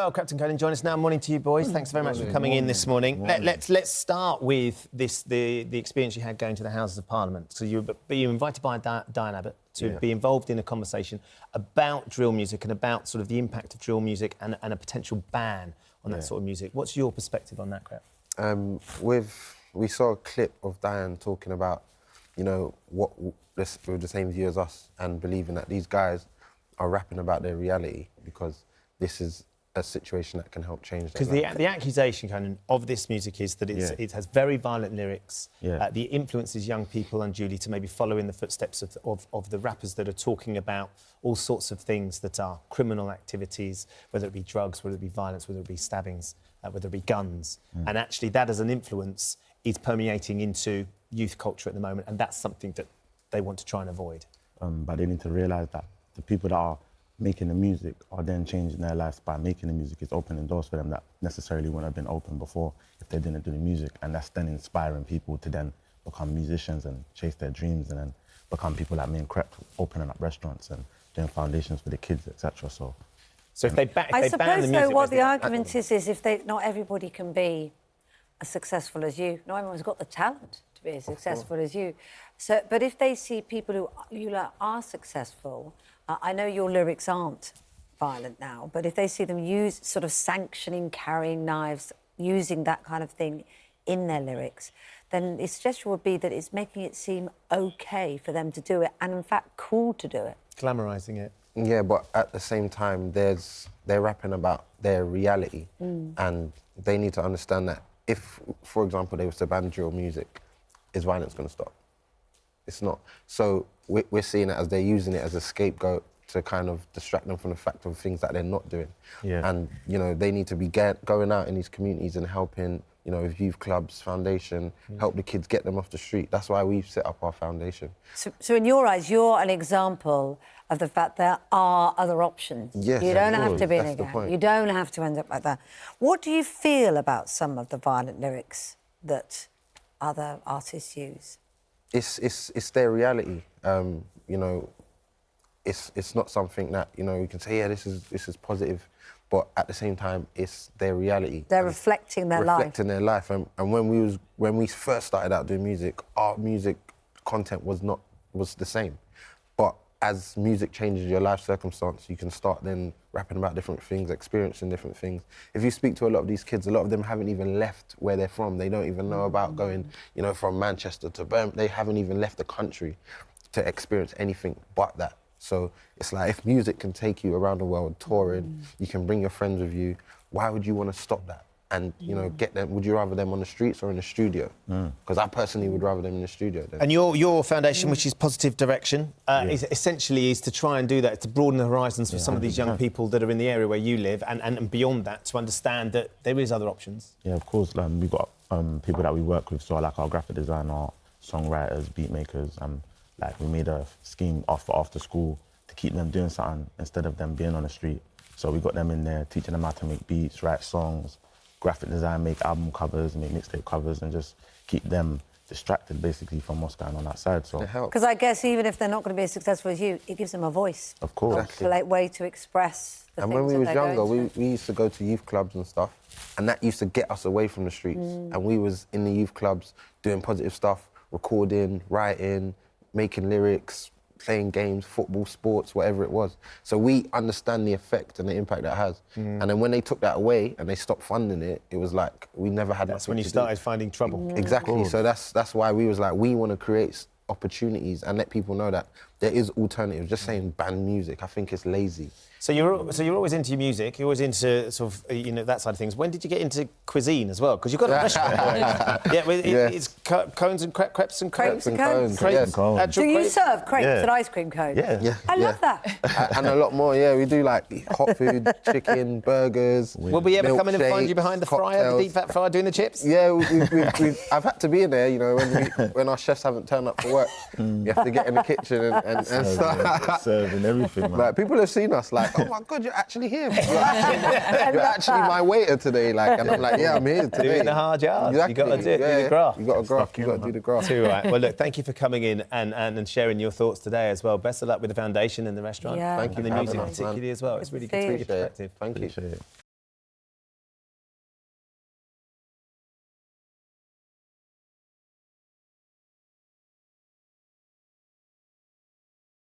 Well, Krept and Konan, join us now. Morning to you, boys. Thanks very much for coming in this morning. Let's start with the experience you had going to the Houses of Parliament. So you were invited by Diane Abbott to be involved in a conversation about drill music and about sort of the impact of drill music and a potential ban on that sort of music. What's your perspective on that, Krept? We saw a clip of Diane talking about, you know, with the same view as us and believing that these guys are rapping about their reality because this is a situation that can help change their life. Because the accusation, Conan, of this music is that it has very violent lyrics. The influences young people unduly to maybe follow in the footsteps of the rappers that are talking about all sorts of things that are criminal activities, whether it be drugs, whether it be violence, whether it be stabbings, whether it be guns. And actually that as an influence is permeating into youth culture at the moment, and that's something that they want to try and avoid. But they need to realise that the people that are making the music are then changing their lives by making the music. It's opening doors for them that necessarily wouldn't have been open before if they didn't do the music, and that's then inspiring people to then become musicians and chase their dreams and then become people like me and Krept, opening up restaurants and doing foundations for the kids, etc. So if they ban the music... I suppose, though, what the argument is if not everybody can be as successful as you. Not everyone's got the talent to be as successful as you. So, but if they see people who are successful, I know your lyrics aren't violent now, but if they see them sort of sanctioning carrying knives, using that kind of thing in their lyrics, then the suggestion would be that it's making it seem OK for them to do it and, in fact, cool to do it. Glamorising it. Yeah, but at the same time, they're rapping about their reality and they need to understand that if, for example, they were to ban drill music, is violence going to stop? It's not. So we're seeing it as they're using it as a scapegoat to kind of distract them from the fact of things that they're not doing. And, you know, they need to be going out in these communities and helping, you know, with youth clubs, foundation, help the kids get them off the street. That's why we've set up our foundation. So in your eyes, you're an example of the fact there are other options. Yes, you don't have to be in a gang. You don't have to end up like that. What do you feel about some of the violent lyrics that other artists use? It's their reality. You know, it's not something that, you know, you can say, yeah, this is positive, but at the same time, it's their reality. They're reflecting their life. Reflecting their life. And when we first started out doing music, our music content was the same. But as music changes your life circumstance, you can start then rapping about different things, experiencing different things. If you speak to a lot of these kids, a lot of them haven't even left where they're from. They don't even know about going, you know, from Manchester to Birmingham. They haven't even left the country to experience anything but that. So it's like, if music can take you around the world touring, you can bring your friends with you, why would you want to stop that? And, you know, get them, would you rather them on the streets or in the studio? Because I personally would rather them in the studio. And your foundation, which is Positive Direction, is essentially to try and do that, to broaden the horizons for some of these young people that are in the area where you live, and beyond that, to understand that there is other options. Yeah, of course. We've got people that we work with, so like our graphic designer, songwriters, beat makers. Like, we made a scheme after school to keep them doing something instead of them being on the street. So we got them in there, teaching them how to make beats, write songs, graphic design, make album covers, make mixtape covers, and just keep them distracted, basically, from what's going on outside. So, because I guess even if they're not going to be as successful as you, it gives them a voice. Of course. Exactly. A way to express the and things when we was younger, we used to go to youth clubs and stuff, and that used to get us away from the streets. And we was in the youth clubs doing positive stuff, recording, writing, making lyrics, playing games, football, sports, whatever it was. So we understand the effect and the impact that has. And then when they took that away and they stopped funding it, it was like we never had. That's when you started finding trouble. Exactly. So that's why we was like, we want to create opportunities and let people know that there is alternatives. Just saying ban music, I think it's lazy. So you're always into your music. You're always into sort of, you know, that side of things. When did you get into cuisine as well? Because you've got a restaurant. It's cones and crepes and Crepes and cones. Do you serve crepes and ice cream cones? Yeah. I love that. And a lot more. Yeah, we do like hot food, chicken, burgers. Will we ever come in and find you behind the fryer, the deep fat fryer, doing the chips? Yeah, I've had to be in there. You know, when our chefs haven't turned up for work, you have to get in the kitchen and start serving everything. Man. Like, people have seen us like, oh my God, you're actually here. You're actually my waiter today. Like, and I'm like, yeah, I'm here today. Doing the hard yards. Exactly. You got to do the graft. You got to do the graft. Too right. Well, look, thank you for coming in and sharing your thoughts today as well. Best of luck with the foundation and the restaurant. Yeah. Thank you and the for music having us, particularly as well. It's really good to get your perspective. Thank you.